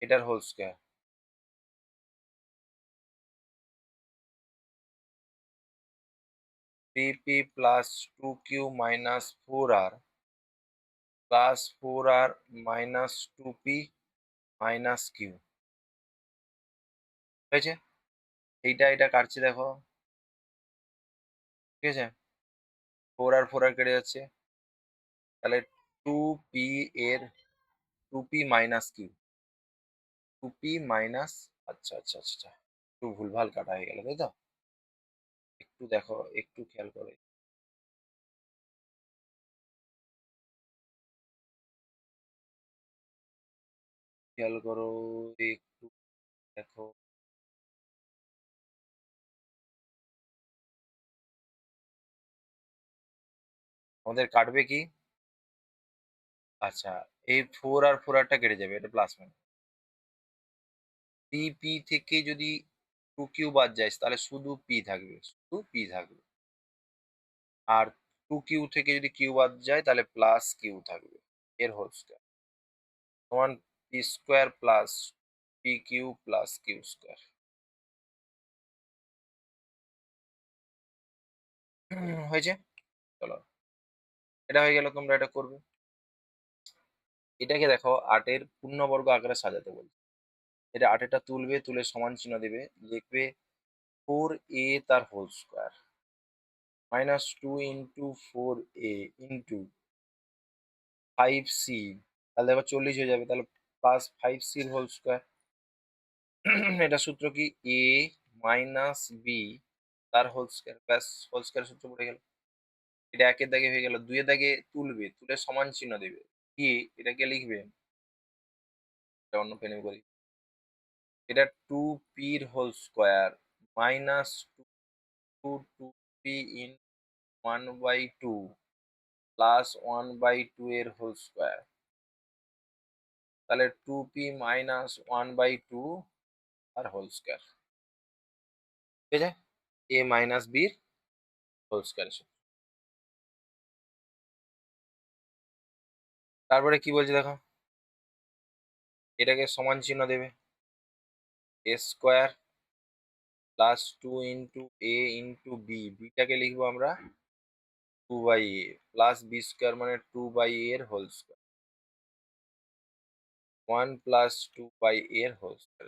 এটার whole square. 3p plus 2q minus 4r plus 4r minus 2p minus q হয়েছে। এইটা এটা কাটছে দেখো, ঠিক আছে, 4r কেটে যাচ্ছে। তাহলে 2p এর 2p minus q, 2p minus, আচ্ছা আচ্ছা আচ্ছা আচ্ছা, একটু ভুলভাল কাটা হয়ে গেল তাই তো, একটু দেখো, একটু খেয়াল করো, খেয়াল করো, একটু দেখো। আমাদের কাটবে কি, আচ্ছা, এই 4 আর 4 কেটে যাবে, এটা প্লাস মানে 3p থেকে যদি 2q বাদ যায় তাহলে শুধু p থাকবে, শুধু p থাকবে। আর 2q থেকে যদি q বাদ যায় তাহলে প্লাস q থাকবে, এর হোল স্কয়ার সমান p square plus pq plus q square. হয়েছে, চলো, এটা হয়ে গেল, তোমরা এটা করবে। এটাকে দেখো 8-এর পূর্ণবর্গ আকারে সাজাতে বলছে। এটা 8-এটা তুলবে, তুলে সমান চিহ্ন দেবে, লিখবে 4a তার whole square minus 2 into 4a into 5c, তাহলে দেখো 40 হয়ে যাবে, তাহলে প্লাস 5c এর হোল স্কয়ার। এটা সূত্র কি, a মাইনাস b তার হোল স্কয়ার, ব্যাস, হোল স্কয়ার সূত্র পড়ে গেল। এটা একের দাগে হয়ে গেল, দুইয়ের দাগে তুলবে, তুলে সমান চিহ্ন দেবে, কি এটাকে লিখবে, এটা অন্য পেনে করি, এটা 2p এর whole square minus 2p in 1/2 plus 1/2 এর হোল স্কয়ার, তাহলে 2p মাইনাস 1/2 আর হোল স্কয়ার, ঠিক আছে, a মাইনাস b এর হোল স্কয়ার। তারপরে কি বলছে দেখো, এটাকে সমান চিহ্ন দেবে, a square plus 2 into a into b, বিটাকে লিখবো আমরা 2/a প্লাস b স্কয়ার মানে 2/a এর হোল স্কয়ার, 1 প্লাস 2/a এর হোল স্কয়ার।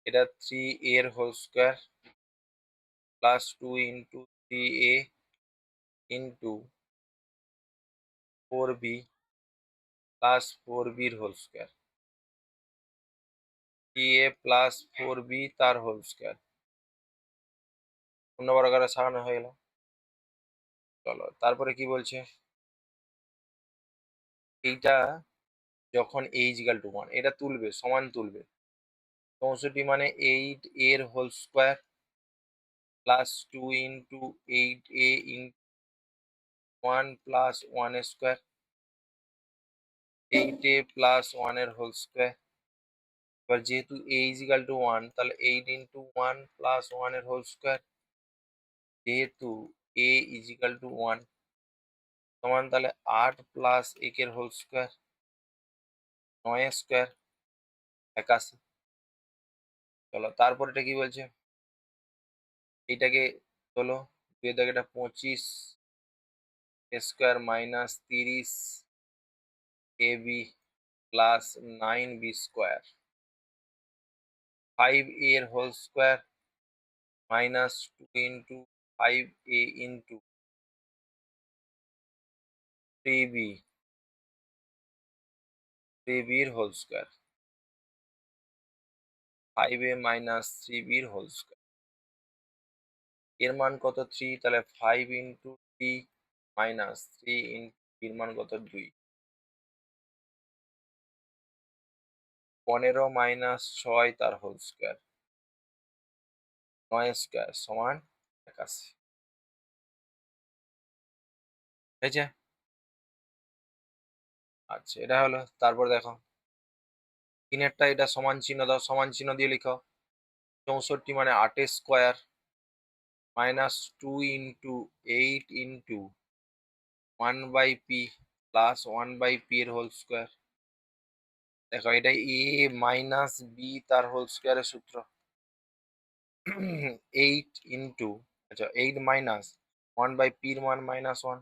এটা 3a এর whole square plus 2 into 3a into 4b plus 4b এর whole square, 3a plus 4b তার whole square. পূর্ণবর্গ আকারে সাজানো হয়ে গেল। চলো তারপরে কি বলছে, এইটা যখন a ইজিক্যাল টু 1, এটা তুলবে, সমান তুলবে, 64 মানে 8 এর whole square plus 2 into 8a in 1 plus 1 square, 8a plus 1 এর হোল স্কয়ার। এবার যেহেতু a ইজিক্যাল টু 1, তাহলে 8 ইন্টু 1 প্লাস 1 এর হোল স্কয়ার, যেহেতু a ইজিক্যাল টু 1 সমান, তাহলে 8 প্লাস 1 এর হোল স্কয়ার, 9 স্কয়ার, 81। চলো তারপর এটা কি বলছে, এইটাকে তোলো, 2 দাগে এটা 25 square minus 30 ab plus 9b square, 5a এর whole square minus 2 into 5a into 3b, 3b এর whole square, 5a minus 3b এর হোল স্কয়ার। এর মান কত, 3, তাহলে 5 ইন্টু 3 মাইনাস 3 এর মান কত 2, 15 মাইনাস 6 তার হোল স্কোয়ার, 9 স্কোয়ার সমান 81। ঠিক আছে? আচ্ছা, এটা হলো। তারপর দেখো তিনেরটা, এটা সমান চিহ্ন দাও, সমান চিহ্ন দিয়ে লিখো। 64 মানে 8 square minus 2 into 8 into 1/p plus 1/p এর হোল স্কোয়ার। দেখো এটা এ মাইনাস বি তার হোল স্কোয়ারের সূত্র। 8 ইন্টু, আচ্ছা 8 মাইনাস 1/p এর মান -1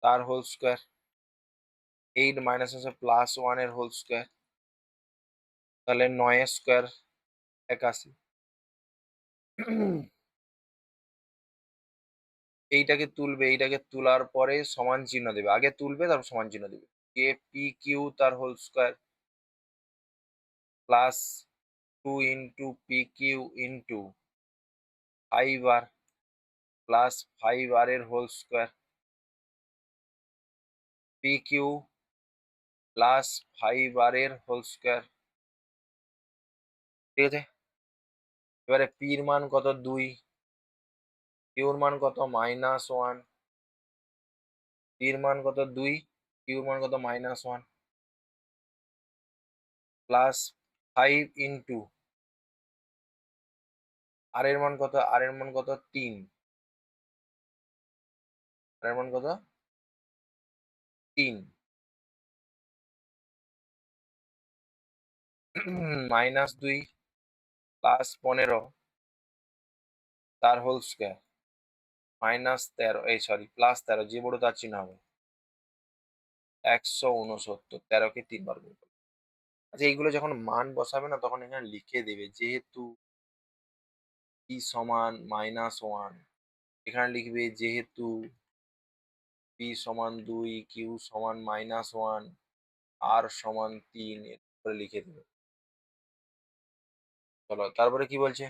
তার হোল স্কোয়ার, 8 মাইনাস আছে প্লাস 1 এর হোল স্কোয়ার, তাহলে 9 স্কোয়ার 81। এইটাকে তুলবে, এইটাকে তোলার পরে সমান চিহ্ন দেবে, আগে তুলবে তারপর সমান চিহ্ন দেবে। এ পি কিউ তার whole square plus 2 into p q into 5r plus 5r এর whole square, p q plus 5r এর হোল স্কোয়ার। ঠিক আছে? এবারে পির মান কত 2, কিউর মান কত -1, পির মান কত 2, কিউর মান কত -1 প্লাস 5 ইন্টু আর এর মান কত, আর এর মান কত 3, আর এর মান কত 3 -2 প্লাস 15 তার হোল স্কোয়ার -13, এই সরি প্লাস 13, যে বড় তার চিহ্ন হবে 169, 13কে 3 বার গুণ করবে। আচ্ছা, এইগুলো যখন মান বসাবে না তখন এখানে লিখে দেবে, যেহেতু p সমান -1, এখানে লিখবে যেহেতু p সমান 2, q সমান -1, r সমান 3, এরপরে লিখে দেবে। চলো তারপরে কি বলছে।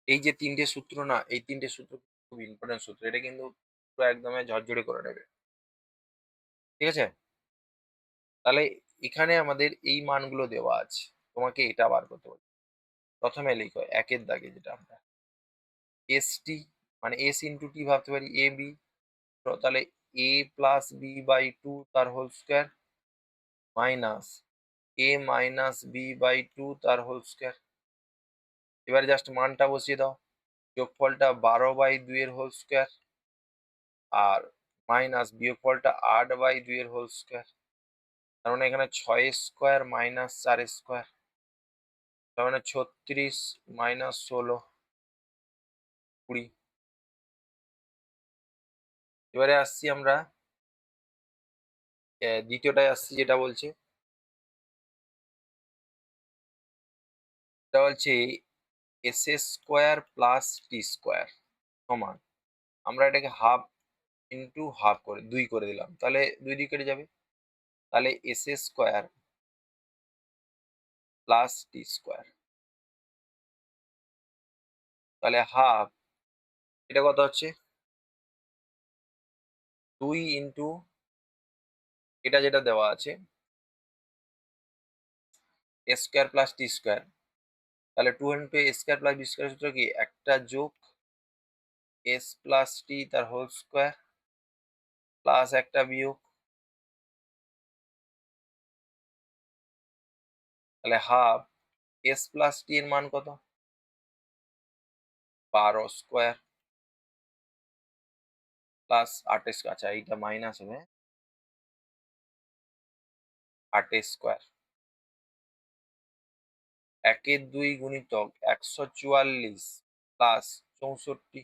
এই যে তিনটে সূত্র না, এই তিনটে সূত্র খুব ইম্পর্টেন্ট সূত্র, এটা কিন্তু পুরো একদম ঝরঝরে করে নেবে। ঠিক আছে? তাহলে এখানে আমাদের এই মানগুলো দেওয়া আছে, তোমাকে এটা বার করতে হবে। প্রথমে লিখো একের দাগে, যেটা আমরা এস টি মানে এস ইন্টু টি ভাবতে পারি, এ বি, তাহলে এ প্লাস বি বাই 2 তার whole square minus a minus b by 2 তার হোল স্কোয়ার। এবারে জাস্ট মানটা বসিয়ে দাও, যোগফলটা 12/2 এর হোল স্কোয়ার আর মাইনাস বিয়োগফলটা 8/2 এর হোল স্কোয়ার। তার মানে এখানে 6 স্কোয়ার মাইনাস 4 স্কোয়ার, তার মানে 36 মাইনাস 16 20। এবারে আসছি আমরা দ্বিতীয়টায় আসছি, যেটা বলছে, এটা বলছে এস স্কোয়ার প্লাস টি স্কোয়ার সমান, আমরা এটাকে হাফ ইন্টু হাফ করে 2 করে দিলাম, তাহলে 2 দিয়ে কেটে যাবে, তাহলে এস স্কোয়ার প্লাস টি স্কোয়ার, তাহলে হাফ, এটা কত হচ্ছে 2 ইন্টু এটা যেটা দেওয়া আছে এ স্কোয়ার প্লাস টি স্কোয়ার, তাহলে 2 into a square plus b square সূত্র কি, একটা যোগ এস প্লাস টি তার হোল স্কোয়ার প্লাস একটা বিয়োগ, তাহলে হাফ এস প্লাস টি এর মান কত 12 স্কোয়ার প্লাস 8 স্কোয়ার, আচ্ছা এইটা মাইনাস হবে 8 স্কোয়ার, একের 2 গুণিতক 144 প্লাস 64,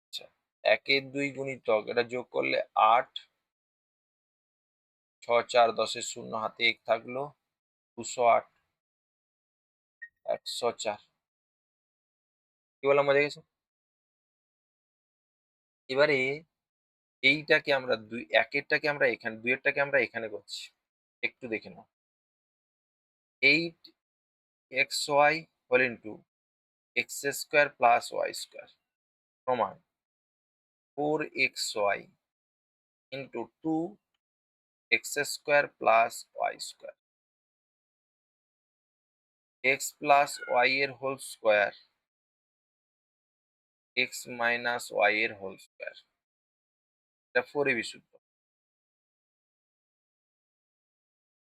আচ্ছা একের 2 গুণিতক এটা যোগ করলে 8, 6 4 10 শূন্য হাতে 1 থাকলো 208, 104। কি বললাম, বোঝা গেছে? এবারে এইটাকে আমরা একেরটাকে আমরা এখানে, দুইয়েরটাকে আমরা এখানে করছি, একটু দেখে নাও। 8 xy whole into x square plus y square সমান 4xy into 2x square plus y square. X plus y এর whole square x minus y এর হোল স্কোয়ার। এটা 4ab সূত্র।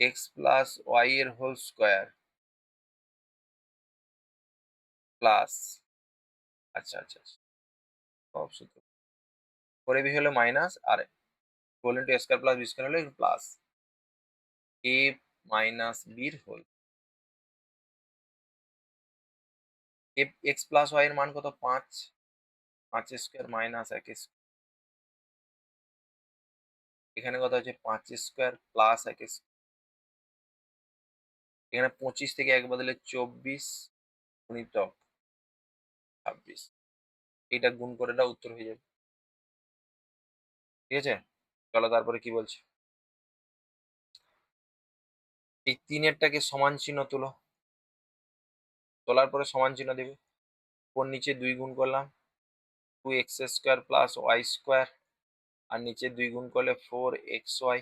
এক্স প্লাস ওয়াই এর হোল স্কোয়ার প্লাস, আচ্ছা আচ্ছা আচ্ছা, সব সূত্র 4ab হলো মাইনাস, আর whole into a square plus b square হলো প্লাস এ মাইনাস বির হোল। এক্স প্লাস ওয়াই এর মান কত? 5, 5 স্কোয়ার মাইনাস 1 স্কোয়ার। এখানে কত হচ্ছে 5 স্কোয়ার প্লাস 1 স্কোয়ার। এখানে 25 থেকে 1 বদলে 24 গুণিতক 26। এটা গুণ করে দাও, উত্তর হয়ে যাবে। ঠিক আছে, চলো তারপরে কি বলছে। এই তিনেরটাকে সমান চিহ্ন তোলো, তোলার পরে সমান চিহ্ন দেবে। ওর নিচে 2 গুণ করলাম 2x square plus y square, আর নিচে 2 গুণ করলে 4xy।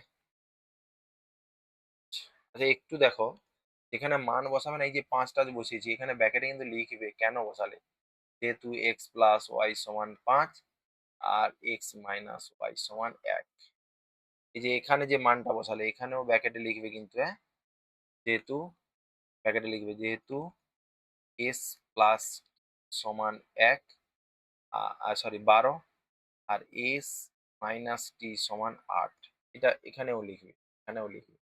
আচ্ছা একটু দেখো, এখানে মান বসাবে না, এই যে 5টা বসিয়েছি এখানে ব্র্যাকেটে কিন্তু লিখবে কেন বসালে, যেহেতু এক্স প্লাস ওয়াই সমান 5 আর এক্স মাইনাস ওয়াই সমান 1। এই যে এখানে যে মানটা বসালে এখানেও ব্র্যাকেটে লিখবে কিন্তু, হ্যাঁ, যেহেতু ব্র্যাকেটে লিখবে যেহেতু এস প্লাস সমান 1, সরি 12, আর এস মাইনাস টি সমান 8। এটা এখানেও লিখবে, এখানেও লিখবে,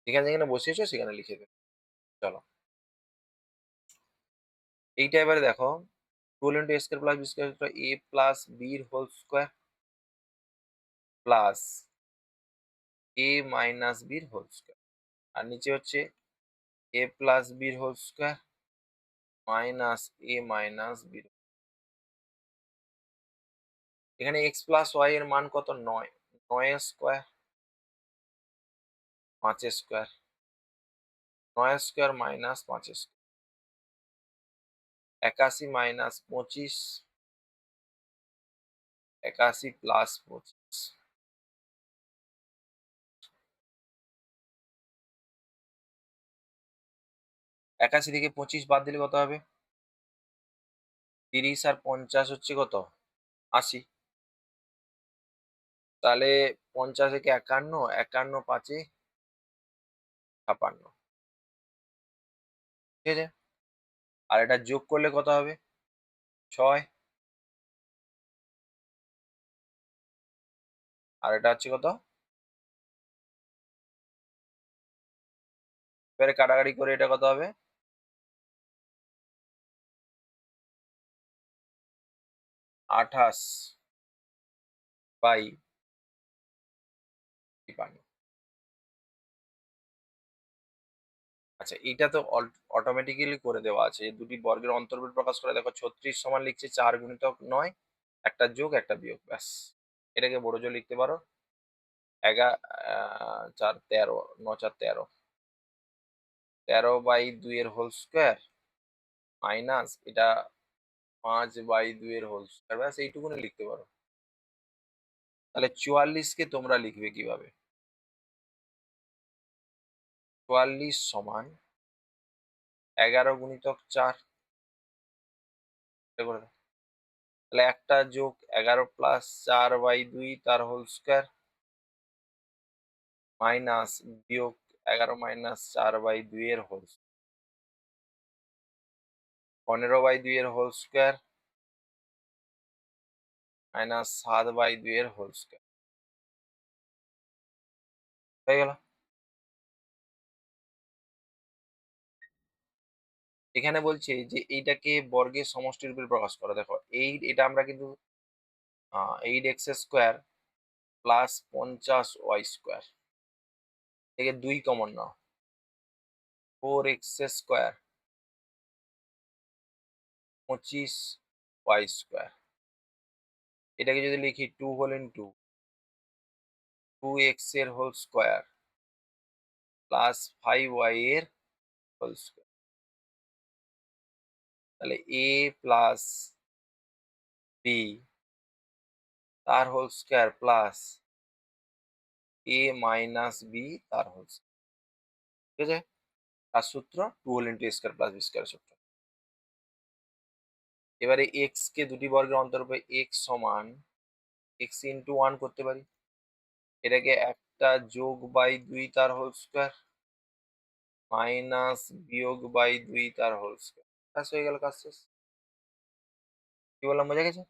যেখানে যেখানে বসিয়েছো সেখানে লিখে দেবে। চলো এইটা এবারে দেখো, 12 into a square plus b square A plus বির whole square plus a minus বির হোল স্কোয়ার, আর নিচে হচ্ছে এ প্লাস বির whole square minus a minus বির। এখানে এক্স প্লাস ওয়াই এর মান কত? 9, 9 square 5 square, 9 square minus 5 square, 81 minus 25, 81 plus 25। 81 থেকে 25 বাদ দিলে কত হবে? 30 আর 50 হচ্ছে কত? 80। তাহলে 50 থেকে 51, 51 5-এ 56। ঠিক আছে, আর এটা যোগ করলে কত হবে? 6, আর এটা হচ্ছে কত? এবারে কাটাকাটি করে এটা কত হবে? 28 বাই 53। আচ্ছা এইটা তো অটোমেটিক্যালি করে দেওয়া আছে, এই দুটি বর্গের অন্তর্ভুজ প্রকাশ করে দেখো 36 সমান লিখছে 4 গুণিতক 9, একটা যোগ একটা বিয়োগ, ব্যাস। এটাকে বড় জোর লিখতে পারো 4 13, 9 4 13, 13 বাই 2 এর হোল স্কোয়ার মাইনাস এটা 5 বাই 2 এর হোল স্কোয়ার, ব্যাস এইটুকুনি লিখতে পারো। তাহলে 44 কে তোমরা লিখবে কিভাবে? 44 সমান 11 গুণিতক 4, এটা করে দাও। তাহলে একটা যোগ 11 প্লাস 4 বাই 2 তার হোল স্কোয়ার মাইনাস বিয়োগ 11 মাইনাস 4 বাই 2 এর হোল, 15 বাই 2 এর হোল স্কোয়ার মাইনাস 7 বাই 2 এর হোল স্কোয়ার। হয়ে গেল। এখানে বলছে যে এইটাকে বর্গের সমষ্টি রূপে প্রকাশ করো। দেখো এই এটা আমরা কিন্তু 8x square plus 50y square থেকে 2 কমন নাও, 4x স্কোয়ার 25y স্কোয়ার। এটাকে যদি লিখি 2 হোল ইন্টু 2x এর হোল স্কোয়ার প্লাস 5y এর হোল স্কোয়ার। তাহলে এ প্লাস বি তার whole square plus a minus B তার হোল স্কোয়ার। ঠিক আছে? তার সূত্র 2 whole into a square plus b square সূত্র। এবারে এক্স কে দুটি বর্গের অন্তর্রূপে এক্স সমান এক্স ইন্টু ওয়ান করতে পারি। এটাকে একটা যোগ বাই দুই তার হোল স্কোয়ার মাইনাস বিয়োগ বাই দুই তার হোল স্কোয়ার। ব্যাস হয়ে গেল, কাজ শেষ। কি বললাম, বোঝা গেছে?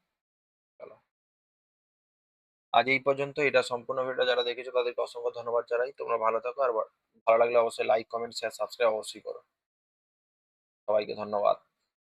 চলো, আজ এই পর্যন্ত। এটা সম্পূর্ণ ভিডিওটা যারা দেখেছো তাদেরকে অসংখ্য ধন্যবাদ জানাই। তোমরা ভালো থাকো, আর ভালো লাগলে অবশ্যই লাইক, কমেন্ট, শেয়ার, সাবস্ক্রাইব অবশ্যই করো। সবাইকে ধন্যবাদ।